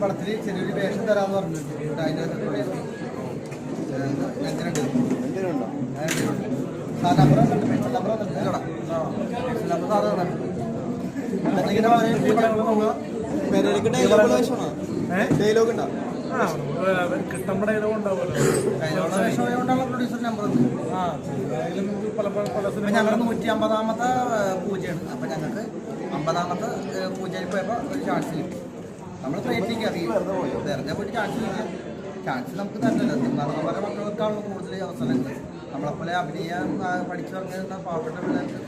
പടത്തിൽ ചെറിയൊരു വേഷം തരാമെന്ന് പറഞ്ഞിട്ടുണ്ട്. അതിൻ്റെ ഡയലോഗ് ഉണ്ടാവും. പ്രൊഡ്യൂസർ നമ്പർ ഞങ്ങൾ 150ാമത്തെ പൂജയാണ്. അപ്പം ഞങ്ങൾക്ക് 50ാമത്തെ പൂജയിൽ പോയപ്പോൾ ഒരു ചാൻസ് കിട്ടി. നമ്മൾ ക്രിയേറ്റിംഗ് അറിയും വെറുതെ പോയിട്ട് ചാൻസ് നമുക്ക് തന്നെയല്ല. നടന്മാരെ മക്കൾക്കാണല്ലോ കൂടുതൽ അവസരങ്ങൾ. നമ്മളെപ്പോലെ അഭിനയം പഠിച്ചു പറഞ്ഞിരുന്ന പാവപ്പെട്ട പിള്ളേർക്ക്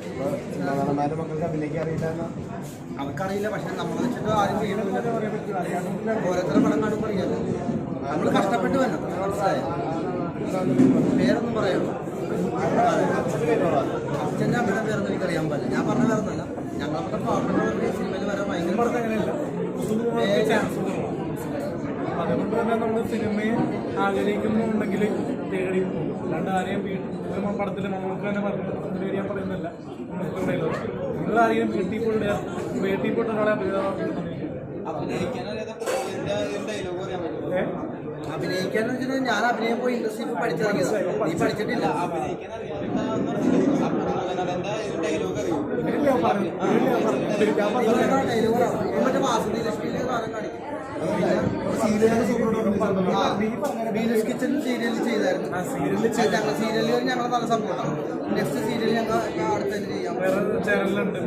അവർക്കറിയില്ല. പക്ഷെ നമ്മളെ വെച്ചിട്ട് ആരും ചെയ്യണില്ല. ഓരോരുത്തരുടെ പടം കാണുമ്പോൾ അറിയാലോ. നമ്മൾ കഷ്ടപ്പെട്ട് വരണം. മനസ്സിലായോ? പേരൊന്നും പറയാമോ? അച്ഛൻ്റെ അമ്മയുടെ പേരൊന്നും എനിക്കറിയാൻ പാടില്ല. ഞാൻ പറഞ്ഞ പേരൊന്നുമല്ല. ഞങ്ങളെ പാവപ്പെട്ട സിനിമയിൽ വരാൻ ഭയങ്കര അതുകൊണ്ട് തന്നെ നമ്മൾ സിനിമയെ ആഗ്രഹിക്കുന്നുണ്ടെങ്കിൽ തേടി പോകും. അല്ലാണ്ട് ആരെയും വീട്ടിൽ പടത്തിൽ നമ്മൾക്ക് തന്നെ പറഞ്ഞു ഞാൻ പറയുന്നില്ല. നിങ്ങൾ ആരെയും വീട്ടിൽ പോയിട്ട് ഒരാളെ അഭിനയിക്കാന്ന് വെച്ചാൽ ഞാൻ അഭിനയം പോയി ഇൻഡസ്ട്രിയിൽ പഠിച്ചിറങ്ങിയത്. നീ പഠിച്ചിട്ടില്ല. മറ്റേ വാസുദി ലക്ഷ്മിയിലെ സാധനം കാണിക്കും. കിച്ചൺ സീരിയൽ ചെയ്തായിരുന്നു. ഞങ്ങൾ സീരിയലിൽ ഞങ്ങൾ നല്ല സപ്പോർട്ടാണ്. നെക്സ്റ്റ് സീരിയൽ ഞങ്ങൾ അടുത്തതിന് ചെയ്യാം. ചാനലുണ്ട്.